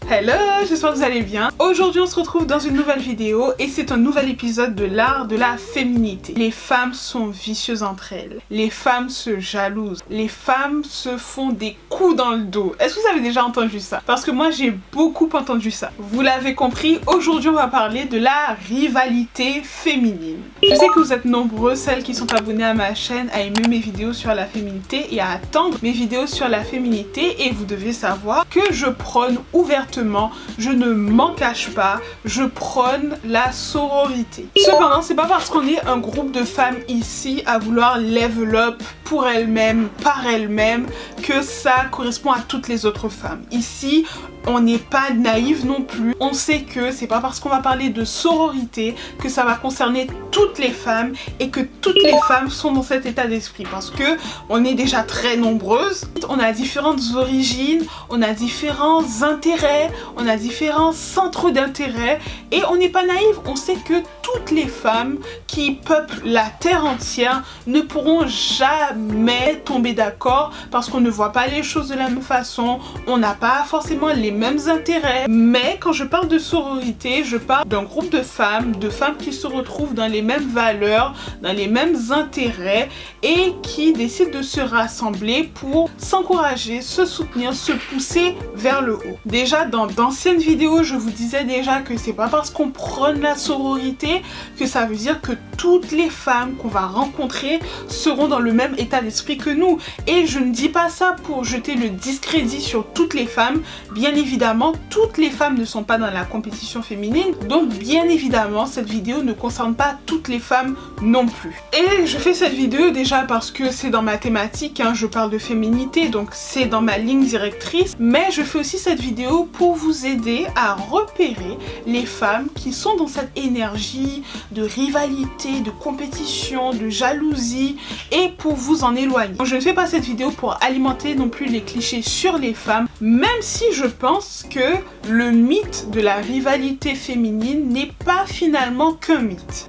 Hello, j'espère que vous allez bien. Aujourd'hui on se retrouve dans une nouvelle vidéo et c'est un nouvel épisode de l'art de la féminité. Les femmes sont vicieuses entre elles, les femmes se jalousent, les femmes se font des coups dans le dos. Est-ce que vous avez déjà entendu ça? Parce que moi j'ai beaucoup entendu ça. Vous l'avez compris, aujourd'hui on va parler de la rivalité féminine. Je sais que vous êtes nombreux, celles qui sont abonnées à ma chaîne, à aimer mes vidéos sur la féminité et à attendre mes vidéos sur la féminité, et vous devez savoir que je prône ouvertement, je ne m'en cache pas, je prône la sororité. Cependant, c'est pas parce qu'on est un groupe de femmes ici à vouloir level up pour elles-mêmes, par elles-mêmes, que ça correspond à toutes les autres femmes. Ici, on n'est pas naïve non plus. On sait que c'est pas parce qu'on va parler de sororité que ça va concerner toutes les femmes et que toutes les femmes sont dans cet état d'esprit, parce que on est déjà très nombreuses. On a différentes origines, on a différents intérêts, on a différents centres d'intérêt et on n'est pas naïve. On sait que toutes les femmes qui peuplent la terre entière ne pourront jamais tomber d'accord parce qu'on ne voit pas les choses de la même façon, on n'a pas forcément les mêmes intérêts. Mais quand je parle de sororité, je parle d'un groupe de femmes qui se retrouvent dans les mêmes valeurs, dans les mêmes intérêts et qui décident de se rassembler pour s'encourager, se soutenir, se pousser vers le haut. Déjà dans d'anciennes vidéos, je vous disais déjà que c'est pas parce qu'on prône la sororité que ça veut dire que toutes les femmes qu'on va rencontrer seront dans le même état d'esprit que nous. Et je ne dis pas ça pour jeter le discrédit sur toutes les femmes. Bien évidemment, toutes les femmes ne sont pas dans la compétition féminine. Donc bien évidemment, cette vidéo ne concerne pas toutes les femmes non plus. Et je fais cette vidéo déjà parce que c'est dans ma thématique, hein, je parle de féminité, donc c'est dans ma ligne directrice. Mais je fais aussi cette vidéo pour vous aider à repérer les femmes qui sont dans cette énergie de rivalité, de compétition, de jalousie, et pour vous en éloigner. Je ne fais pas cette vidéo pour alimenter non plus les clichés sur les femmes, même si je pense que le mythe de la rivalité féminine n'est pas finalement qu'un mythe.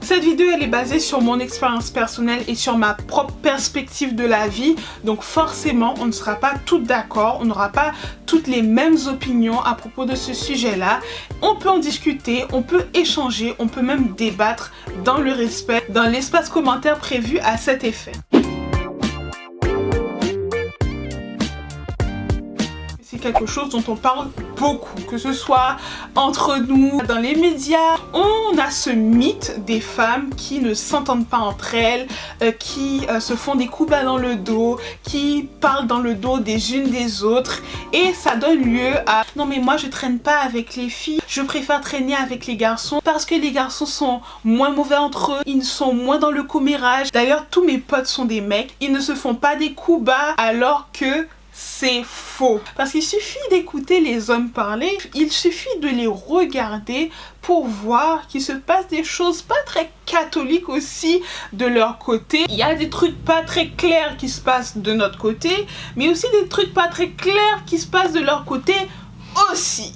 Cette vidéo elle est basée sur mon expérience personnelle et sur ma propre perspective de la vie, donc forcément on ne sera pas toutes d'accord, on n'aura pas toutes les mêmes opinions à propos de ce sujet là. On peut en discuter, on peut échanger, on peut même débattre dans le respect, dans l'espace commentaire prévu à cet effet. C'est quelque chose dont on parle beaucoup, que ce soit entre nous, dans les médias. On a ce mythe des femmes qui ne s'entendent pas entre elles, qui se font des coups bas dans le dos, qui parlent dans le dos des unes des autres, et ça donne lieu à non mais moi je traîne pas avec les filles, je préfère traîner avec les garçons parce que les garçons sont moins mauvais entre eux, ils sont moins dans le commérage. D'ailleurs tous mes potes sont des mecs, ils ne se font pas des coups bas, alors que c'est faux. Parce qu'il suffit d'écouter les hommes parler, il suffit de les regarder pour voir qu'il se passe des choses pas très catholiques aussi de leur côté. Il y a des trucs pas très clairs qui se passent de notre côté, mais aussi des trucs pas très clairs qui se passent de leur côté aussi.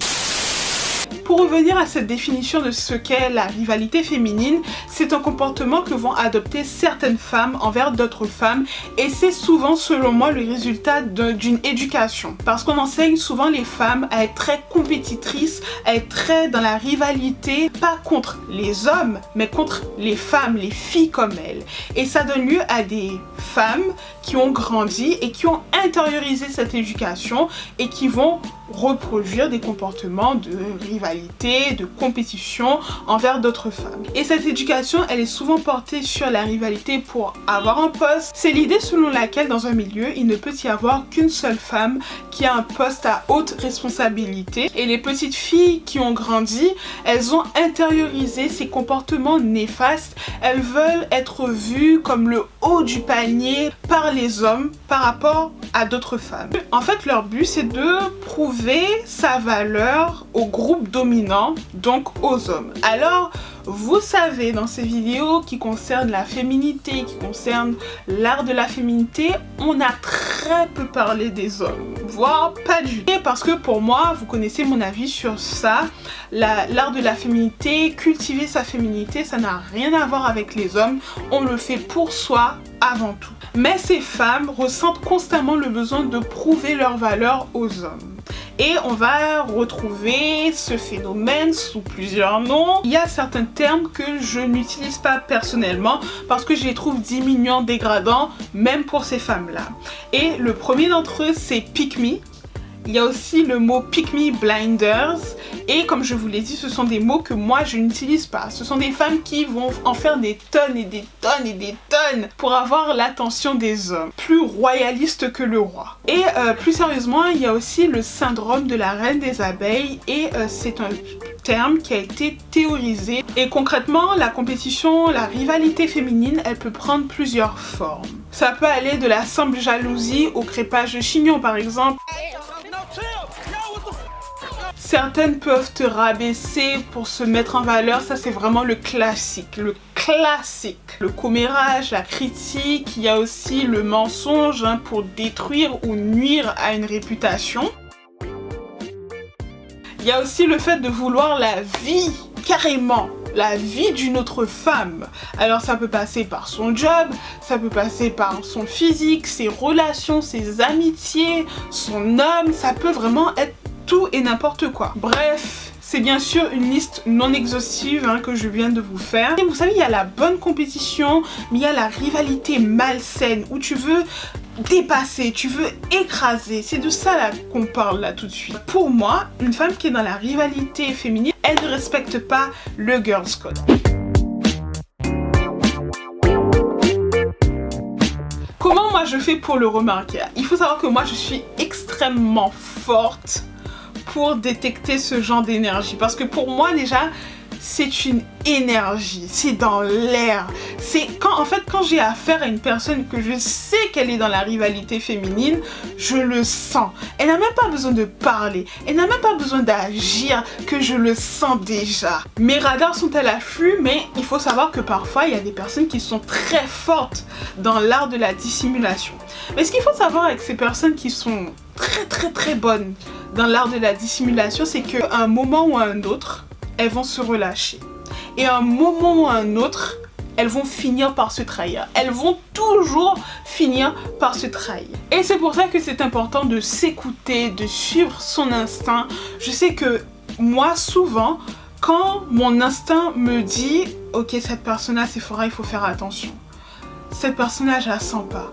Pour revenir à cette définition de ce qu'est la rivalité féminine, c'est un comportement que vont adopter certaines femmes envers d'autres femmes, et c'est souvent selon moi le résultat d'une éducation. Parce qu'on enseigne souvent les femmes à être très compétitrices, à être très dans la rivalité, pas contre les hommes, mais contre les femmes, les filles comme elles. Et ça donne lieu à des femmes qui ont grandi et qui ont intériorisé cette éducation et qui vont reproduire des comportements de rivalité, de compétition envers d'autres femmes. Et cette éducation, elle est souvent portée sur la rivalité pour avoir un poste. C'est l'idée selon laquelle dans un milieu, il ne peut y avoir qu'une seule femme qui a un poste à haute responsabilité. Et les petites filles qui ont grandi, elles ont intériorisé ces comportements néfastes. Elles veulent être vues comme le haut du panier par les hommes par rapport à d'autres femmes. En fait, leur but, c'est de prouver sa valeur au groupe dominant, donc aux hommes. Alors, vous savez, dans ces vidéos qui concernent la féminité, qui concernent l'art de la féminité, on a très peu parlé des hommes, voire pas du tout. Parce que pour moi, vous connaissez mon avis sur ça, l'art de la féminité, cultiver sa féminité, ça n'a rien à voir avec les hommes, on le fait pour soi avant tout. Mais ces femmes ressentent constamment le besoin de prouver leur valeur aux hommes. Et on va retrouver ce phénomène sous plusieurs noms. Il y a certains termes que je n'utilise pas personnellement parce que je les trouve diminuants, dégradants, même pour ces femmes-là. Et le premier d'entre eux, c'est pick me. Il y a aussi le mot pick me blinders. Et comme je vous l'ai dit, ce sont des mots que moi je n'utilise pas. Ce sont des femmes qui vont en faire des tonnes et des tonnes et des tonnes pour avoir l'attention des hommes. Plus royaliste que le roi. Et plus sérieusement, il y a aussi le syndrome de la reine des abeilles. Et c'est un terme qui a été théorisé. Et concrètement, la compétition, la rivalité féminine, elle peut prendre plusieurs formes. Ça peut aller de la simple jalousie au crépage de chignon par exemple. Certaines peuvent te rabaisser pour se mettre en valeur, ça c'est vraiment le classique. Le commérage, la critique, il y a aussi le mensonge pour détruire ou nuire à une réputation. Il y a aussi le fait de vouloir la vie, carrément, la vie d'une autre femme. Alors ça peut passer par son job, ça peut passer par son physique, ses relations, ses amitiés, son homme, ça peut vraiment être tout et n'importe quoi. Bref, c'est bien sûr une liste non exhaustive que je viens de vous faire. Et vous savez, il y a la bonne compétition, mais il y a la rivalité malsaine où tu veux dépasser, tu veux écraser. C'est de ça là qu'on parle là tout de suite. Pour moi, une femme qui est dans la rivalité féminine, elle ne respecte pas le girls code. Comment moi je fais pour le remarquer? Il faut savoir que moi je suis extrêmement forte pour détecter ce genre d'énergie. Parce que pour moi déjà, c'est une énergie, c'est dans l'air. C'est quand j'ai affaire à une personne que je sais qu'elle est dans la rivalité féminine, je le sens. Elle n'a même pas besoin de parler, elle n'a même pas besoin d'agir, que je le sens déjà. Mes radars sont à l'affût, mais il faut savoir que parfois il y a des personnes qui sont très fortes dans l'art de la dissimulation. Mais ce qu'il faut savoir avec ces personnes qui sont très bonnes dans l'art de la dissimulation, c'est qu'à un moment ou à un autre, elles vont se relâcher. Et à un moment ou à un autre, elles vont finir par se trahir. Elles vont toujours finir par se trahir. Et c'est pour ça que c'est important de s'écouter, de suivre son instinct. Je sais que moi, souvent, quand mon instinct me dit « Ok, cette personne-là, c'est fort, il faut faire attention. Cette personne-là, je la sens pas. »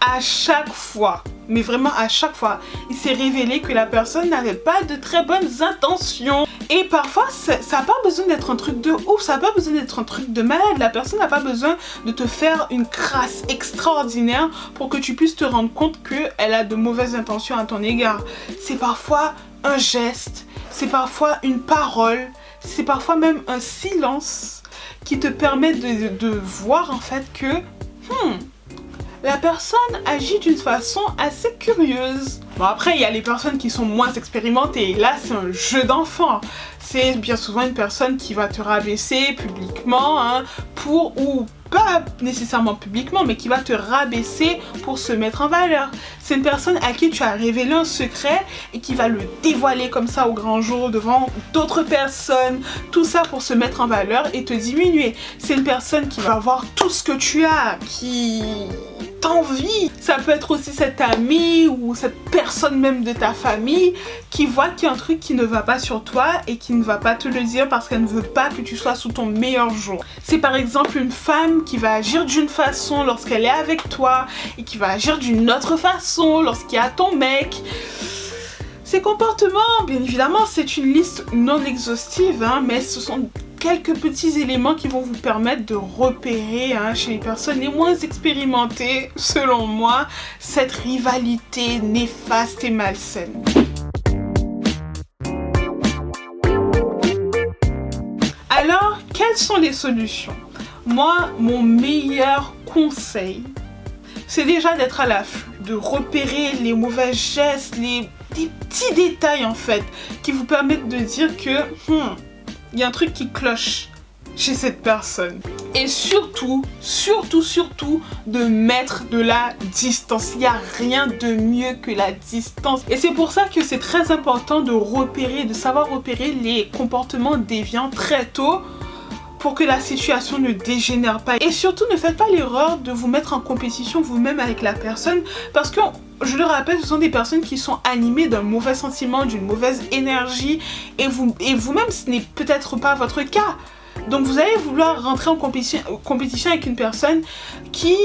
À chaque fois, mais vraiment à chaque fois, il s'est révélé que la personne n'avait pas de très bonnes intentions. Et parfois, ça n'a pas besoin d'être un truc de ouf, ça n'a pas besoin d'être un truc de malade. La personne n'a pas besoin de te faire une crasse extraordinaire pour que tu puisses te rendre compte qu'elle a de mauvaises intentions à ton égard. C'est parfois un geste, c'est parfois une parole, c'est parfois même un silence qui te permet de voir en fait que la personne agit d'une façon assez curieuse. Bon, après, il y a les personnes qui sont moins expérimentées. Et là, c'est un jeu d'enfant. C'est bien souvent une personne qui va te rabaisser publiquement, ou pas nécessairement publiquement, mais qui va te rabaisser pour se mettre en valeur. C'est une personne à qui tu as révélé un secret et qui va le dévoiler comme ça au grand jour devant d'autres personnes. Tout ça pour se mettre en valeur et te diminuer. C'est une personne qui va avoir tout ce que tu as, qui t'envie. Ça peut être aussi cet ami ou cette personne même de ta famille qui voit qu'il y a un truc qui ne va pas sur toi et qui ne va pas te le dire parce qu'elle ne veut pas que tu sois sous ton meilleur jour. C'est par exemple une femme qui va agir d'une façon lorsqu'elle est avec toi et qui va agir d'une autre façon lorsqu'il y a ton mec. Ces comportements, bien évidemment, c'est une liste non exhaustive, mais ce sont quelques petits éléments qui vont vous permettre de repérer chez les personnes les moins expérimentées, selon moi, cette rivalité néfaste et malsaine. Alors, quelles sont les solutions? Moi, mon meilleur conseil, c'est déjà d'être à l'affût, de repérer les mauvais gestes, des petits détails en fait, qui vous permettent de dire que il y a un truc qui cloche chez cette personne. Et surtout, de mettre de la distance. Il n'y a rien de mieux que la distance. Et c'est pour ça que c'est très important de repérer, de savoir repérer les comportements déviants très tôt pour que la situation ne dégénère pas. Et surtout, ne faites pas l'erreur de vous mettre en compétition vous-même avec la personne, parce que, je le rappelle, ce sont des personnes qui sont animées d'un mauvais sentiment, d'une mauvaise énergie, et vous-même, ce n'est peut-être pas votre cas. Donc vous allez vouloir rentrer en compétition avec une personne qui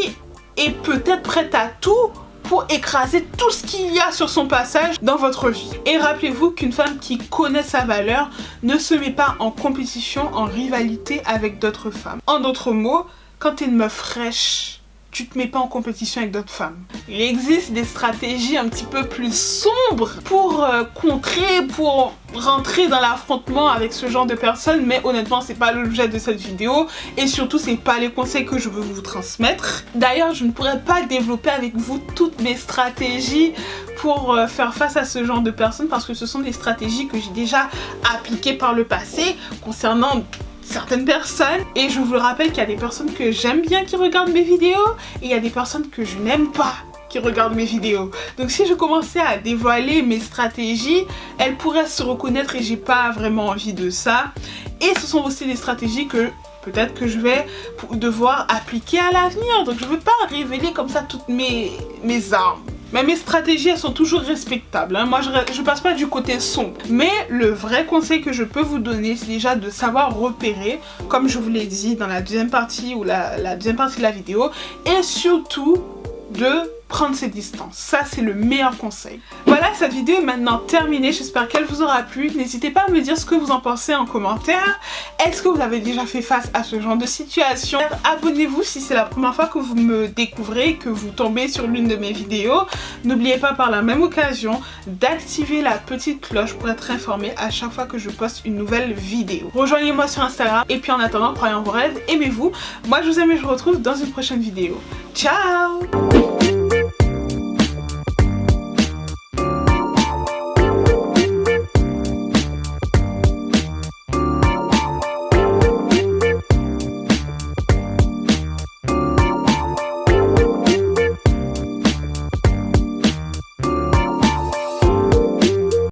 est peut-être prête à tout pour écraser tout ce qu'il y a sur son passage dans votre vie. Et rappelez-vous qu'une femme qui connaît sa valeur ne se met pas en compétition, en rivalité avec d'autres femmes. En d'autres mots, quand t'es une meuf fraîche, tu te mets pas en compétition avec d'autres femmes. Il existe des stratégies un petit peu plus sombres pour contrer, pour rentrer dans l'affrontement avec ce genre de personnes, mais honnêtement c'est pas l'objet de cette vidéo et surtout c'est pas les conseils que je veux vous transmettre. D'ailleurs, je ne pourrais pas développer avec vous toutes mes stratégies pour faire face à ce genre de personnes, parce que ce sont des stratégies que j'ai déjà appliquées par le passé concernant certaines personnes, et je vous le rappelle qu'il y a des personnes que j'aime bien qui regardent mes vidéos et il y a des personnes que je n'aime pas qui regardent mes vidéos. Donc si je commençais à dévoiler mes stratégies, elles pourraient se reconnaître et j'ai pas vraiment envie de ça. Et ce sont aussi des stratégies que peut-être que je vais devoir appliquer à l'avenir. Donc je veux pas révéler comme ça toutes mes armes. Mais mes stratégies, elles sont toujours respectables, hein. Moi, je passe pas du côté sombre. Mais le vrai conseil que je peux vous donner, c'est déjà de savoir repérer, comme je vous l'ai dit dans la deuxième partie ou la deuxième partie de la vidéo, et surtout de prendre ses distances. Ça, c'est le meilleur conseil. Voilà, cette vidéo est maintenant terminée. J'espère qu'elle vous aura plu. N'hésitez pas à me dire ce que vous en pensez en commentaire. Est-ce que vous avez déjà fait face à ce genre de situation? Abonnez-vous si c'est la première fois que vous me découvrez, que vous tombez sur l'une de mes vidéos. N'oubliez pas par la même occasion d'activer la petite cloche pour être informé à chaque fois que je poste une nouvelle vidéo. Rejoignez-moi sur Instagram et puis en attendant, croyez en vos rêves, aimez-vous. Moi, je vous aime et je vous retrouve dans une prochaine vidéo. Ciao!